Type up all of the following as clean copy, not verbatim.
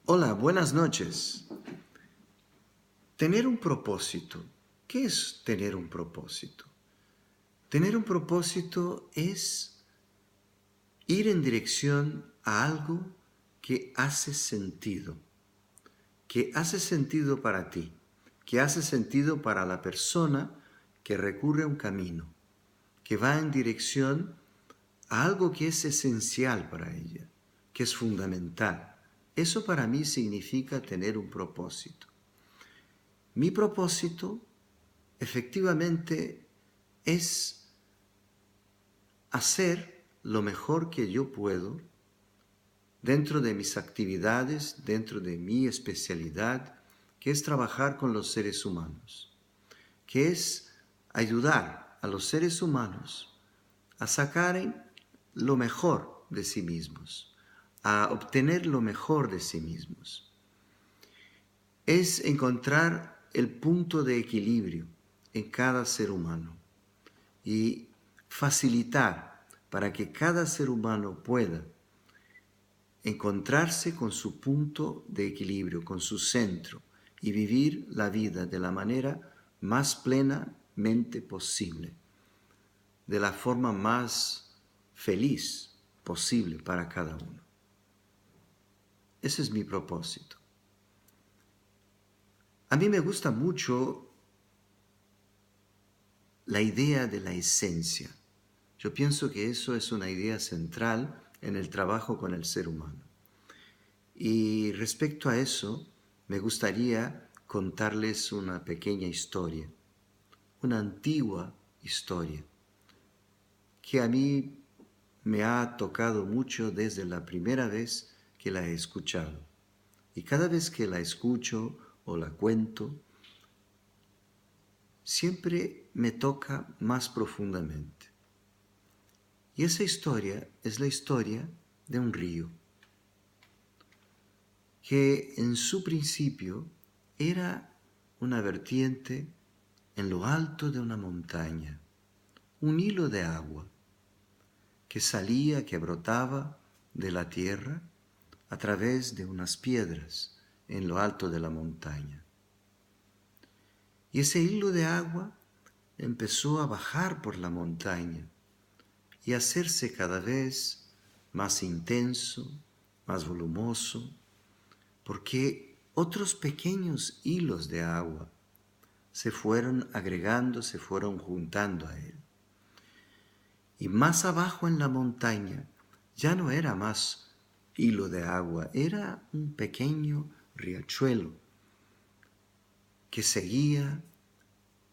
Hola, buenas noches. Tener un propósito. ¿Qué es tener un propósito? Tener un propósito es ir en dirección a algo que hace sentido para ti, que hace sentido para la persona que recurre a un camino, que va en dirección a algo que es esencial para ella, que es fundamental. Eso para mí significa tener un propósito. Mi propósito efectivamente es hacer lo mejor que yo puedo dentro de mis actividades, dentro de mi especialidad, que es trabajar con los seres humanos, que es ayudar a los seres humanos a sacar lo mejor de sí mismos, a obtener lo mejor de sí mismos. Es encontrar el punto de equilibrio en cada ser humano y facilitar para que cada ser humano pueda encontrarse con su punto de equilibrio, con su centro y vivir la vida de la manera más plenamente posible, de la forma más feliz posible para cada uno. Ese es mi propósito. A mí me gusta mucho la idea de la esencia. Yo pienso que eso es una idea central en el trabajo con el ser humano. Y respecto a eso, me gustaría contarles una pequeña historia, una antigua historia, que a mí me ha tocado mucho desde la primera vez que la he escuchado. Y cada vez que la escucho o la cuento, siempre me toca más profundamente. Y esa historia es la historia de un río, que en su principio era una vertiente en lo alto de una montaña, un hilo de agua que salía, que brotaba de la tierra a través de unas piedras en lo alto de la montaña. Y ese hilo de agua empezó a bajar por la montaña y a hacerse cada vez más intenso, más volumoso, porque otros pequeños hilos de agua se fueron agregando, se fueron juntando a él. Y más abajo en la montaña ya no era más hilo de agua, era un pequeño riachuelo que seguía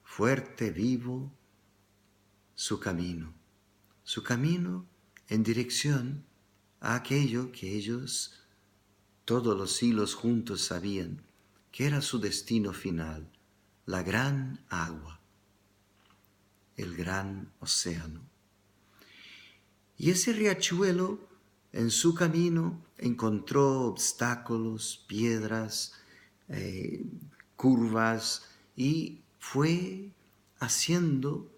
fuerte, vivo, su camino en dirección a aquello que ellos, todos los hilos juntos, sabían que era su destino final, la gran agua, el gran océano. Y ese riachuelo en su camino encontró obstáculos, piedras, curvas y fue haciendo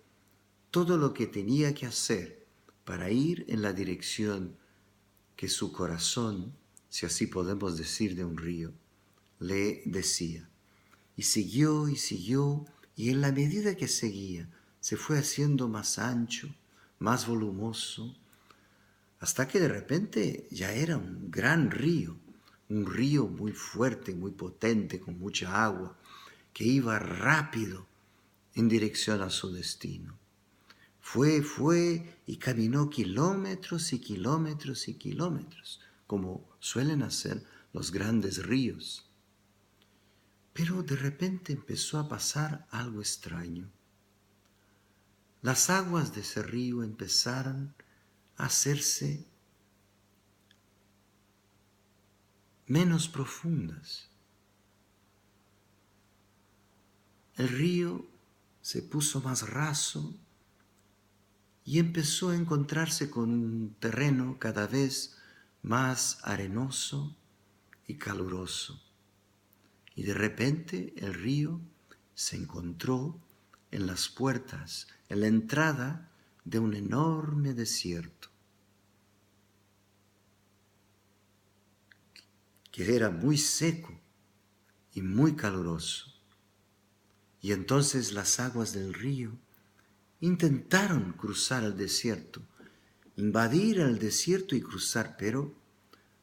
todo lo que tenía que hacer para ir en la dirección que su corazón, si así podemos decir de un río, le decía. Y siguió, y en la medida que seguía, se fue haciendo más ancho, más volumoso, hasta que de repente ya era un río muy fuerte, muy potente, con mucha agua, que iba rápido en dirección a su destino. Fue y caminó kilómetros y kilómetros y kilómetros, como suelen hacer los grandes ríos. Pero de repente empezó a pasar algo extraño. Las aguas de ese río empezaron a hacerse menos profundas. El río se puso más raso y empezó a encontrarse con un terreno cada vez más arenoso y caluroso. Y de repente el río se encontró en las puertas, en la entrada de un enorme desierto. que era muy seco y muy caluroso. Y entonces las aguas del río intentaron cruzar el desierto, invadir el desierto y cruzar, pero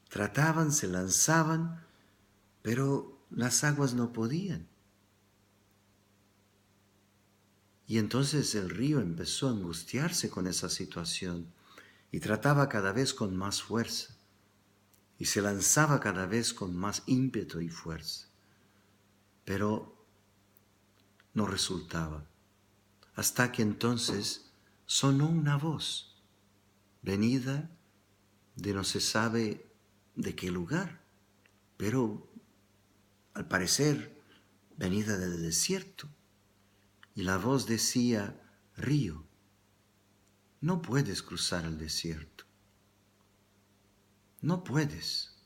trataban, se lanzaban, pero las aguas no podían. Y entonces el río empezó a angustiarse con esa situación y trataba cada vez con más fuerza y se lanzaba cada vez con más ímpetu y fuerza, pero no resultaba, hasta que entonces sonó una voz venida de no se sabe de qué lugar, pero al parecer venida del desierto. Y la voz decía: río, no puedes cruzar el desierto, no puedes.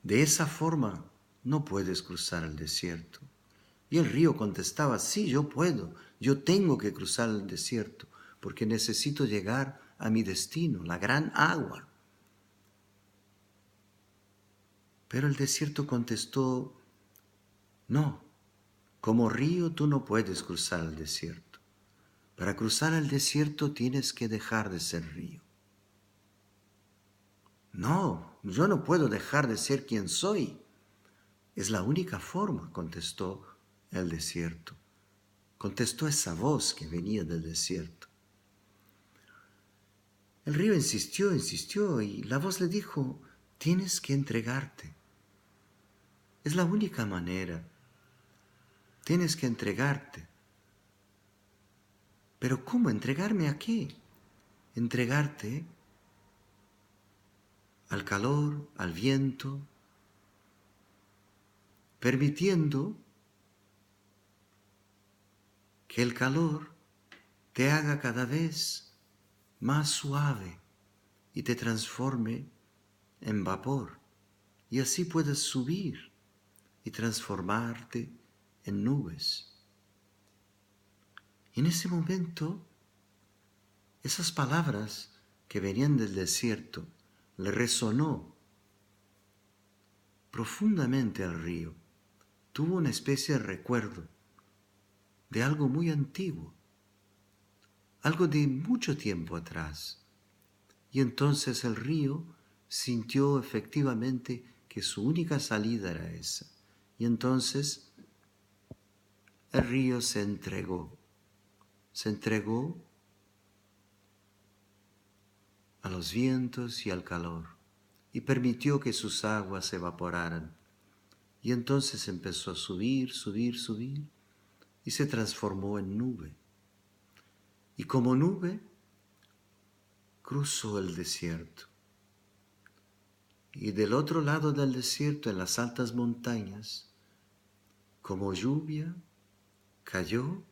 De esa forma no puedes cruzar el desierto. Y el río contestaba: sí, yo puedo, yo tengo que cruzar el desierto, porque necesito llegar a mi destino, la gran agua. Pero el desierto contestó: no, como río tú no puedes cruzar el desierto. Para cruzar el desierto tienes que dejar de ser río. No, yo no puedo dejar de ser quien soy. Es la única forma, contestó el desierto. Contestó esa voz que venía del desierto. El río insistió y la voz le dijo: tienes que entregarte. Es la única manera. Tienes que entregarte. Pero ¿cómo entregarme a qué? Entregarte al calor, al viento, permitiendo que el calor te haga cada vez más suave y te transforme en vapor. Y así puedes subir y transformarte en nubes. Y en ese momento, esas palabras que venían del desierto le resonó profundamente al río. Tuvo una especie de recuerdo de algo muy antiguo, algo de mucho tiempo atrás. Y entonces el río sintió efectivamente que su única salida era esa. Y entonces el río se entregó a los vientos y al calor y permitió que sus aguas se evaporaran. Y entonces empezó a subir y se transformó en nube. Y como nube cruzó el desierto. Y del otro lado del desierto, en las altas montañas, como lluvia, cayó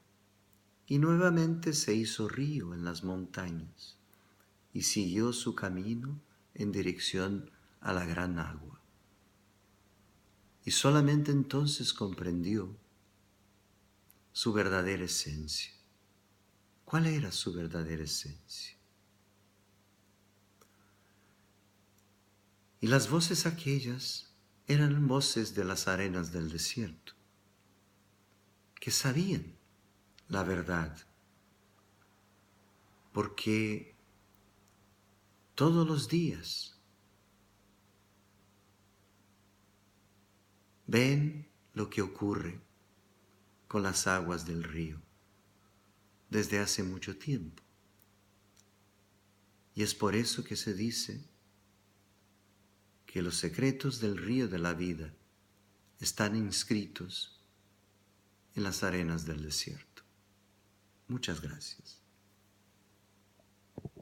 y nuevamente se hizo río en las montañas y siguió su camino en dirección a la gran agua. Y solamente entonces comprendió su verdadera esencia. ¿Cuál era su verdadera esencia? Y las voces aquellas eran voces de las arenas del desierto, que sabían la verdad, porque todos los días ven lo que ocurre con las aguas del río desde hace mucho tiempo. Y es por eso que se dice que los secretos del río de la vida están inscritos en las arenas del desierto. Muchas gracias.